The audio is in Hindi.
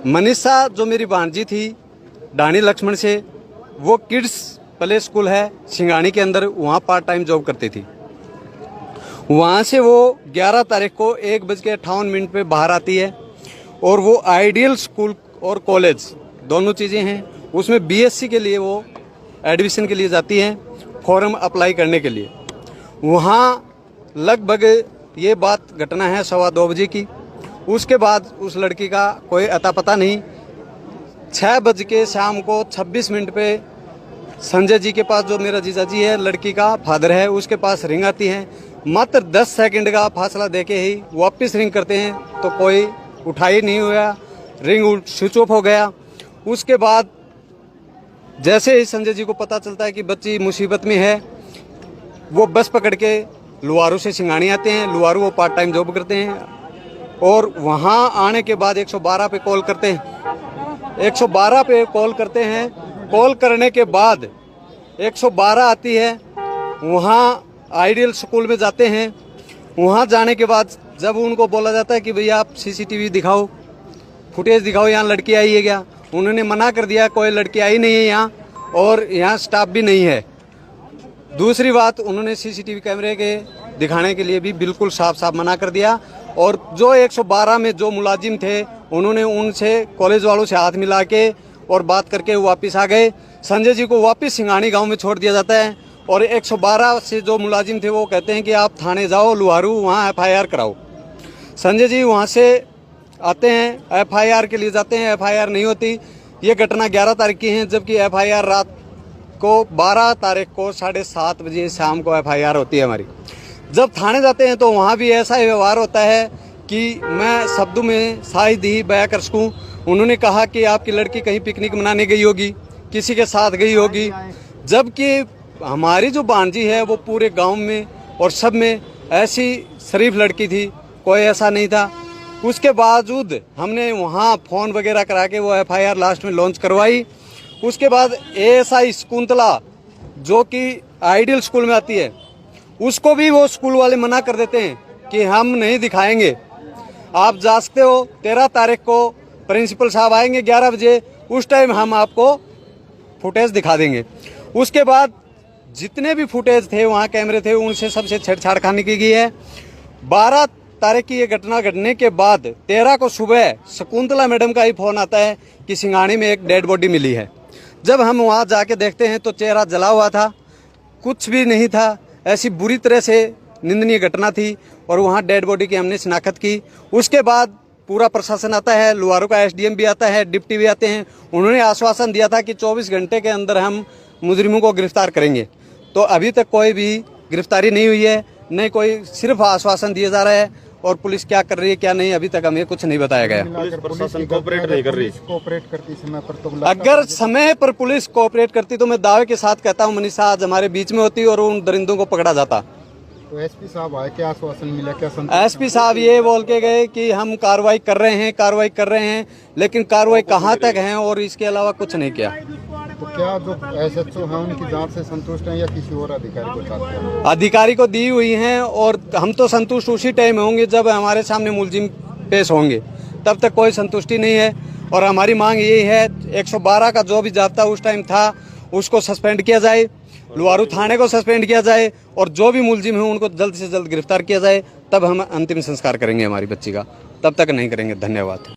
मनीषा जो मेरी भांजी थी डाणी लक्ष्मण से, वो किड्स प्ले स्कूल है सिंगानी के अंदर, वहाँ पार्ट टाइम जॉब करती थी। वहाँ से वो 11 तारीख को 1:58 पे बाहर आती है और वो आइडियल स्कूल और कॉलेज दोनों चीज़ें हैं, उसमें बीएससी के लिए वो एडमिशन के लिए जाती हैं, फॉर्म अप्लाई करने के लिए। वहाँ लगभग ये बात घटना है 2:15 बजे की। उसके बाद उस लड़की का कोई अता पता नहीं। 6 बज के शाम को 26 मिनट पे संजय जी के पास, जो मेरा जीजा जी है, लड़की का फादर है, उसके पास रिंग आती है। मात्र 10 सेकंड का फासला देके ही वापस रिंग करते हैं तो कोई उठा ही नहीं हुआ, रिंग स्विच ऑफ हो गया। उसके बाद जैसे ही संजय जी को पता चलता है कि बच्ची मुसीबत में है, वो बस पकड़ के लुवारू से सिंगानी आते हैं। लुवारू वो पार्ट टाइम जॉब करते हैं और वहाँ आने के बाद 112 पे कॉल करते हैं। 112 पे कॉल करते हैं। कॉल करने के बाद 112 आती है। वहाँ आइडियल स्कूल में जाते हैं। वहाँ जाने के बाद जब उनको बोला जाता है कि भैया आप सीसीटीवी दिखाओ, फुटेज दिखाओ, यहाँ लड़की आई है क्या, उन्होंने मना कर दिया, कोई लड़की आई नहीं है यहाँ और यहाँ स्टाफ भी नहीं है। दूसरी बात, उन्होंने सीसीटीवी कैमरे के दिखाने के लिए भी बिल्कुल साफ साफ मना कर दिया। और जो 112 में जो मुलाजिम थे, उन्होंने उनसे, कॉलेज वालों से हाथ मिला के और बात करके वापस आ गए। संजय जी को वापस सिंगानी गांव में छोड़ दिया जाता है और 112 से जो मुलाजिम थे वो कहते हैं कि आप थाने जाओ लुहारू, वहाँ FIR कराओ। संजय जी वहाँ से आते हैं, FIR के लिए जाते हैं, FIR नहीं होती। ये घटना 11 तारीख की है, जबकि FIR रात को 12 तारीख को 7:30 बजे शाम को FIR होती है हमारी। जब थाने जाते हैं तो वहाँ भी ऐसा ही व्यवहार होता है कि मैं शब्दों में शायद ही बयां कर सकूँ। उन्होंने कहा कि आपकी लड़की कहीं पिकनिक मनाने गई होगी, किसी के साथ गई होगी, जबकि हमारी जो भांजी है वो पूरे गांव में और सब में ऐसी शरीफ लड़की थी, कोई ऐसा नहीं था। उसके बावजूद हमने वहाँ फ़ोन वगैरह करा के वो FIR लास्ट में लॉन्च करवाई। उसके बाद ASI शकुंतला जो कि आइडियल स्कूल में आती है, उसको भी वो स्कूल वाले मना कर देते हैं कि हम नहीं दिखाएंगे, आप जा सकते हो। 13 तारीख को प्रिंसिपल साहब आएंगे 11 बजे, उस टाइम हम आपको फुटेज दिखा देंगे। उसके बाद जितने भी फुटेज थे वहाँ कैमरे थे, उनसे सबसे छेड़छाड़ खाने की गई है। 12 तारीख की ये घटना घटने के बाद 13 को सुबह शकुंतला मैडम का ही फोन आता है कि सिंगानी में एक डेड बॉडी मिली है। जब हम वहाँ जाके देखते हैं तो चेहरा जला हुआ था, कुछ भी नहीं था। ऐसी बुरी तरह से निंदनीय घटना थी और वहाँ डेड बॉडी की हमने शिनाख्त की। उसके बाद पूरा प्रशासन आता है, लुहारू का SDM भी आता है, डिप्टी भी आते हैं। उन्होंने आश्वासन दिया था कि 24 घंटे के अंदर हम मुजरिमों को गिरफ्तार करेंगे। तो अभी तक कोई भी गिरफ्तारी नहीं हुई है, नहीं कोई, सिर्फ आश्वासन दिया जा रहा है। और पुलिस क्या कर रही है क्या नहीं, अभी तक हमें कुछ नहीं बताया गया। पुलिस प्रशासन कोऑपरेट नहीं कर रही। कोऑपरेट करती समय पर तो, अगर समय पर पुलिस कोऑपरेट करती तो मैं दावे के साथ कहता हूँ मनीषा आज हमारे बीच में होती और उन दरिंदों को पकड़ा जाता। तो SP साहब आए, क्या आश्वासन मिला, क्या SP साहब ये बोल के गए कि हम कार्रवाई कर रहे हैं, लेकिन कार्रवाई कहाँ तक है और इसके अलावा कुछ नहीं किया। तो क्या जो SHO है उनकी जांच से संतुष्ट हैं या किसी और अधिकारी को चाहते हैं? अधिकारी को दी हुई हैं और हम तो संतुष्ट उसी टाइम होंगे जब हमारे सामने मुलजिम पेश होंगे, तब तक कोई संतुष्टि नहीं है। और हमारी मांग यही है, 112 का जो भी जाब्ता उस टाइम था उसको सस्पेंड किया जाए, लुहारू थाने को सस्पेंड किया जाए और जो भी मुलजिम है उनको जल्द से जल्द गिरफ्तार किया जाए। तब हम अंतिम संस्कार करेंगे हमारी बच्ची का, तब तक नहीं करेंगे। धन्यवाद।